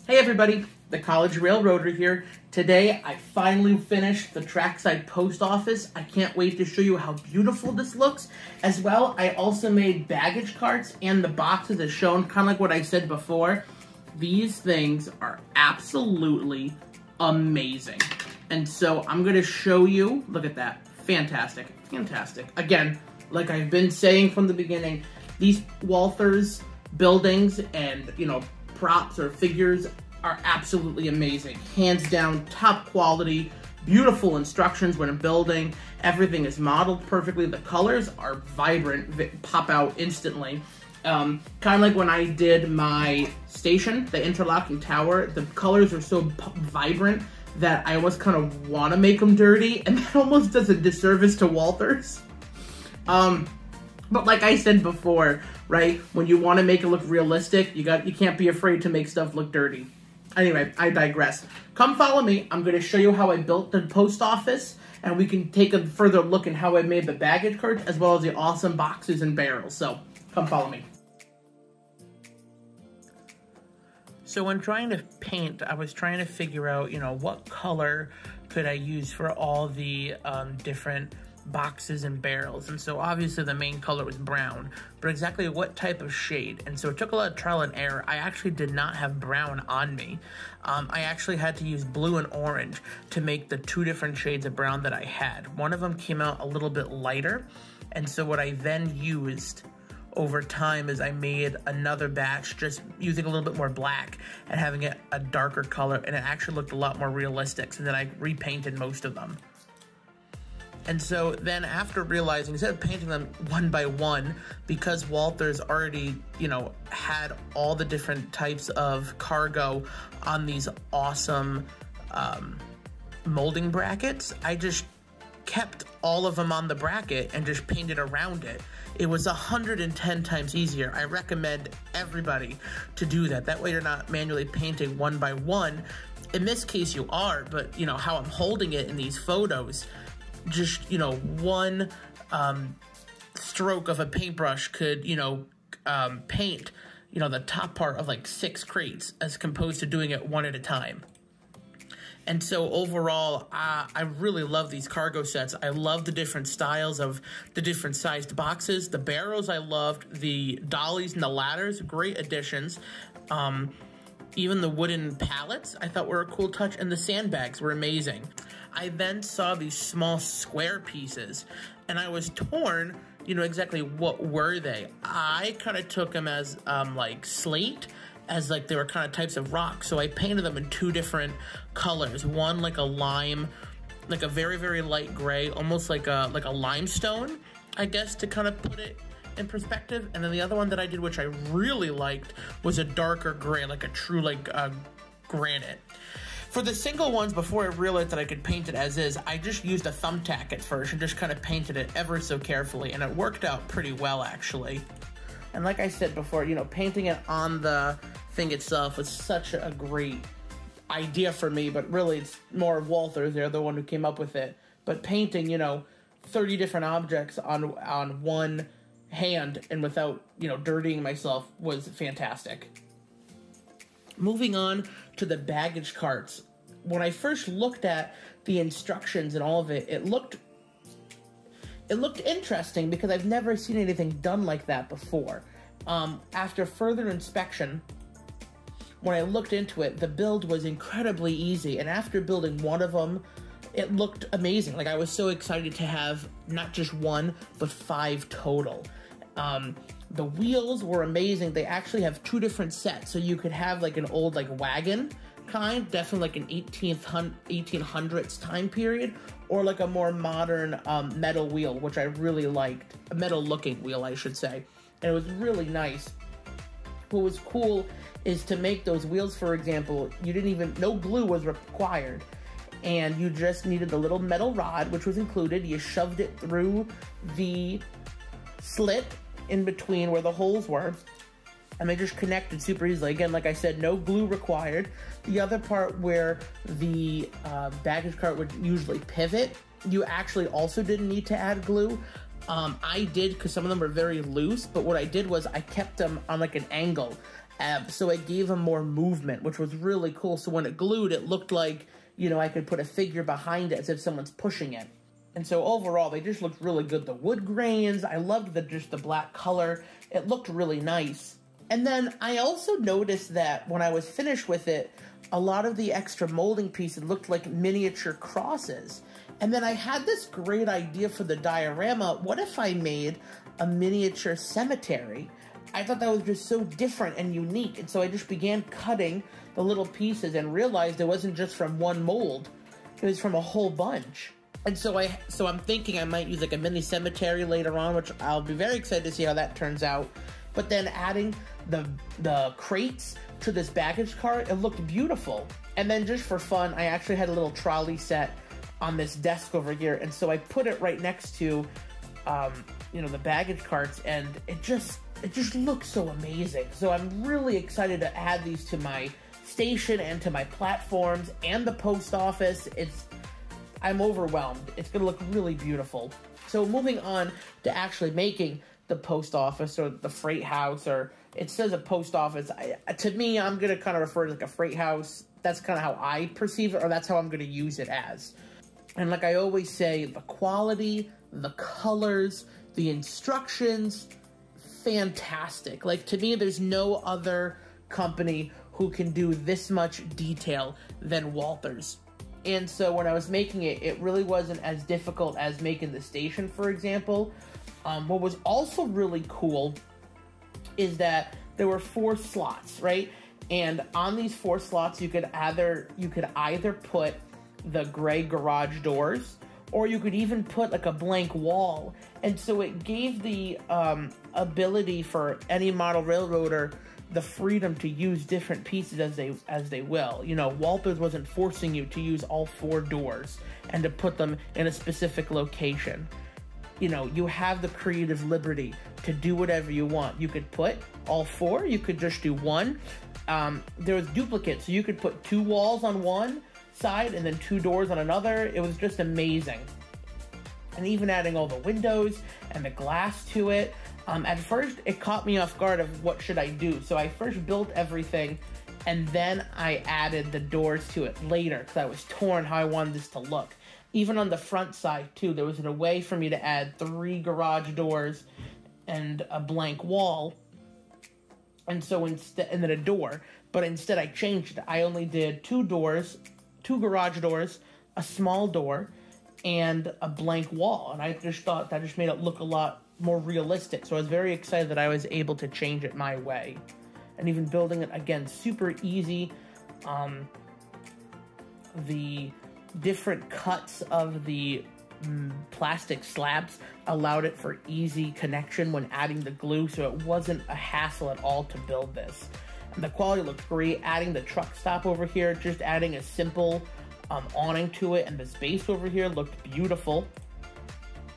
Hey everybody, the College Railroader here. Today I finally finished the Trackside Post Office. I can't wait to show you how beautiful this looks. As well, I also made baggage carts and the boxes as shown, kind of like what I said before. These things are absolutely amazing. And so I'm going to show you, look at that, fantastic, fantastic. Again, like I've been saying from the beginning, these Walthers buildings and, props or figures are absolutely amazing. Hands down, top quality, beautiful instructions when building. Everything is modeled perfectly. The colors are vibrant, pop out instantly. Kind of like when I did my station, the interlocking tower, the colors are so vibrant that I almost kind of want to make them dirty, and that almost does a disservice to Walthers. But like I said before, right, when you want to make it look realistic, you can't be afraid to make stuff look dirty. Anyway, I digress. Come follow me. I'm going to show you how I built the post office, and we can take a further look at how I made the baggage carts, as well as the awesome boxes and barrels. So, come follow me. So when trying to paint, I was trying to figure out, what color could I use for all the different boxes and barrels. And so obviously the main color was brown, but exactly what type of shade. And so it took a lot of trial and error. I actually did not have brown on me. I actually had to use blue and orange to make the two different shades of brown that I had. One of them came out a little bit lighter. And so what I then used over time is I made another batch just using a little bit more black and having it a darker color, and it actually looked a lot more realistic. So then I repainted most of them. And so then after realizing, instead of painting them one by one, because Walthers already, had all the different types of cargo on these awesome molding brackets, I just kept all of them on the bracket and just painted around it. It was 110 times easier. I recommend everybody to do that. That way you're not manually painting one by one. In this case you are, but how I'm holding it in these photos, just, one stroke of a paintbrush could, paint, the top part of like 6 crates as opposed to doing it one at a time. And so overall, I really love these cargo sets. I love the different styles of the different sized boxes. The barrels I loved. The dollies and the ladders, great additions. Even the wooden pallets I thought were a cool touch, and the sandbags were amazing. I then saw these small square pieces, and I was torn, exactly what were they. I kind of took them as like slate, as like they were kind of types of rock. So I painted them in 2 different colors. One like a lime, like a very, very light gray, almost like a limestone, I guess, to kind of put it in perspective. And then the other one that I did, which I really liked, was a darker gray, like a true granite. For the single ones, before I realized that I could paint it as is, I just used a thumbtack at first and just kind of painted it ever so carefully, and it worked out pretty well, actually. And like I said before, painting it on the thing itself was such a great idea for me, but really it's more of Walthers. They're the one who came up with it. But painting, 30 different objects on one hand and without, dirtying myself was fantastic. Moving on to the baggage carts. When I first looked at the instructions and all of it, it looked interesting because I've never seen anything done like that before. After further inspection, when I looked into it, the build was incredibly easy, and after building one of them, it looked amazing. Like, I was so excited to have not just 1, but 5 total. The wheels were amazing. They actually have 2 different sets, so you could have like an old wagon kind, definitely like an 1800s time period, or like a more modern metal wheel, which I really liked. A metal looking wheel, I should say. And it was really nice. What was cool is to make those wheels, for example, no glue was required. And you just needed the little metal rod, which was included. You shoved it through the slit in between where the holes were, and they just connected super easily. Again, like I said, no glue required. The other part where the baggage cart would usually pivot, you actually also didn't need to add glue. I did, because some of them were very loose, but what I did was I kept them on like an angle. So it gave them more movement, which was really cool. So when it glued, it looked like, you know, I could put a figure behind it as if someone's pushing it. And so overall, they just looked really good. The wood grains, I loved just the black color. It looked really nice. And then I also noticed that when I was finished with it, a lot of the extra molding pieces looked like miniature crosses. And then I had this great idea for the diorama. What if I made a miniature cemetery? I thought that was just so different and unique. And so I just began cutting the little pieces and realized it wasn't just from one mold. It was from a whole bunch. And so I'm thinking I might use like a mini cemetery later on, which I'll be very excited to see how that turns out. But then adding the crates to this baggage cart, it looked beautiful. And then just for fun, I actually had a little trolley set on this desk over here. And so I put it right next to, you know, the baggage carts, and it just looks so amazing. So I'm really excited to add these to my station and to my platforms and the post office. I'm overwhelmed. It's gonna look really beautiful. So moving on to actually making the post office or the freight house, or it says a post office. To me, I'm gonna kind of refer to like a freight house. That's kind of how I perceive it, or that's how I'm gonna use it as. And like I always say, the quality, the colors, the instructions, fantastic. Like, to me, there's no other company who can do this much detail than Walthers. And so when I was making it, it really wasn't as difficult as making the station, for example. What was also really cool is that there were 4 slots, right? And on these 4 slots, you could either put the gray garage doors, or you could even put like a blank wall. And so it gave the ability for any model railroader the freedom to use different pieces as they will. You know, Walthers wasn't forcing you to use all 4 doors and to put them in a specific location. You know, you have the creative liberty to do whatever you want. You could put all 4, you could just do 1. There was duplicates, so you could put 2 walls on one side and then 2 doors on another. It was just amazing. And even adding all the windows and the glass to it. At first, it caught me off guard of what should I do. So I first built everything, and then I added the doors to it later, because I was torn how I wanted this to look. Even on the front side, too, there was a way for me to add 3 garage doors and a blank wall, and then a door. But instead, I changed it. I only did 2 doors, 2 garage doors, a small door, and a blank wall. And I just thought that just made it look a lot more realistic. So I was very excited that I was able to change it my way. And even building it, again, super easy. The different cuts of the plastic slabs allowed it for easy connection when adding the glue, so it wasn't a hassle at all to build this. And the quality looked great. Adding the truck stop over here, just adding a simple awning to it, and this base over here looked beautiful.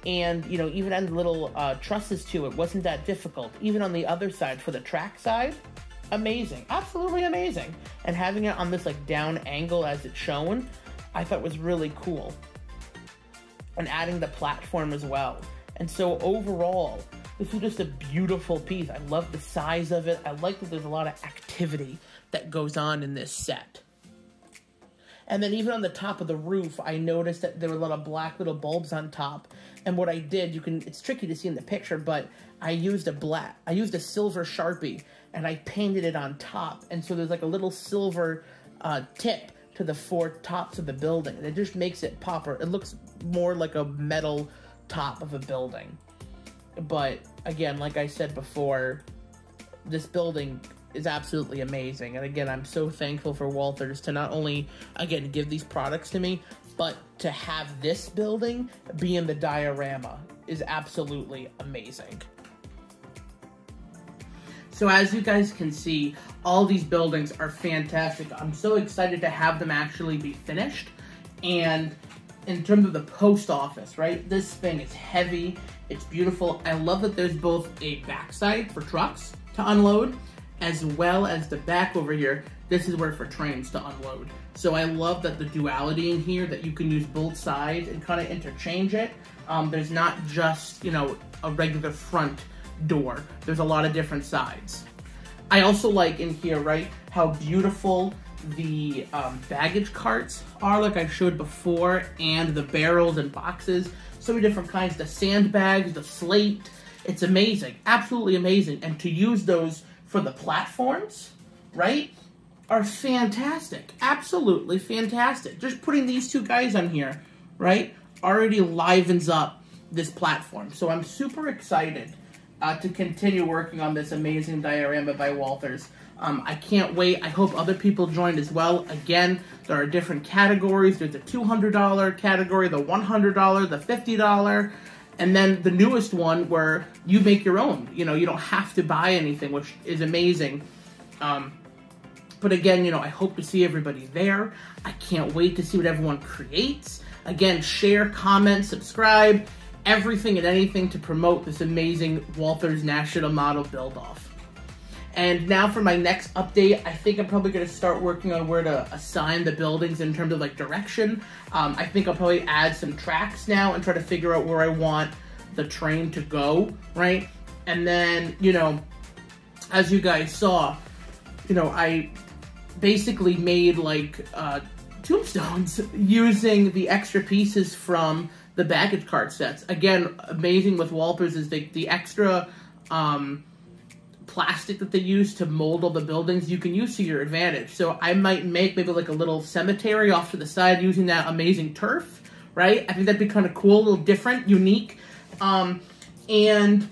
And, you know, even adding little trusses to it wasn't that difficult. Even on the other side, for the track side, amazing. Absolutely amazing. And having it on this, like, down angle as it's shown, I thought was really cool. And adding the platform as well. And so overall, this is just a beautiful piece. I love the size of it. I like that there's a lot of activity that goes on in this set. And then even on the top of the roof, I noticed that there were a lot of black little bulbs on top. And what I did, it's tricky to see in the picture, but I used a silver Sharpie, and I painted it on top. And so there's like a little silver tip to the 4 tops of the building. And it just makes it pop. It looks more like a metal top of a building. But again, like I said before, this building is absolutely amazing. And again, I'm so thankful for Walthers to not only, again, give these products to me, but to have this building be in the diorama is absolutely amazing. So as you guys can see, all these buildings are fantastic. I'm so excited to have them actually be finished. And in terms of the post office, right? This thing is heavy. It's beautiful. I love that there's both a backside for trucks to unload, as well as the back over here. This is where for trains to unload. So I love that the duality in here, that you can use both sides and kind of interchange it. There's not just, you know, a regular front door. There's a lot of different sides. I also like in here, right, how beautiful the baggage carts are, like I showed before, and the barrels and boxes. So many different kinds, the sandbags, the slate. It's amazing, absolutely amazing. And to use those for the platforms, right, are fantastic, absolutely fantastic. Just putting these two guys on here, right, already livens up this platform. So I'm super excited to continue working on this amazing diorama by Walthers. I can't wait. I hope other people join as well. Again, there are different categories. There's a $200 category, the $100, the $50, and then the newest one where you make your own. You know, you don't have to buy anything, which is amazing. But again, you know, I hope to see everybody there. I can't wait to see what everyone creates. Again, share, comment, subscribe, everything and anything to promote this amazing Walthers National Model Build-Off. And now for my next update, I think I'm probably going to start working on where to assign the buildings in terms of like direction. I think I'll probably add some tracks now and try to figure out where I want the train to go, right? And then, you know, as you guys saw, you know, I basically made like tombstones using the extra pieces from the baggage cart sets. Again, amazing with Walthers is the extra plastic that they use to mold all the buildings you can use to your advantage. So I might make maybe like a little cemetery off to the side using that amazing turf, right? I think that'd be kind of cool, a little different, unique. And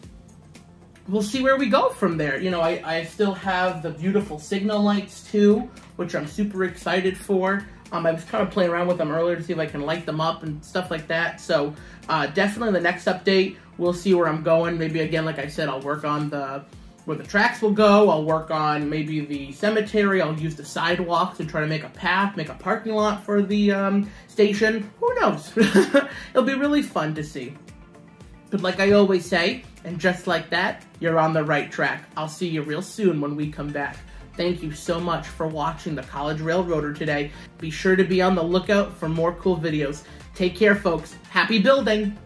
we'll see where we go from there. You know, I still have the beautiful signal lights too, which I'm super excited for. I was kind of playing around with them earlier to see if I can light them up and stuff like that. So definitely the next update, we'll see where I'm going. Maybe again, like I said, I'll work on where the tracks will go. I'll work on maybe the cemetery. I'll use the sidewalks and try to make a path, make a parking lot for the station. Who knows? It'll be really fun to see. But like I always say, and just like that, you're on the right track. I'll see you real soon when we come back. Thank you so much for watching the College Railroader today. Be sure to be on the lookout for more cool videos. Take care, folks. Happy building!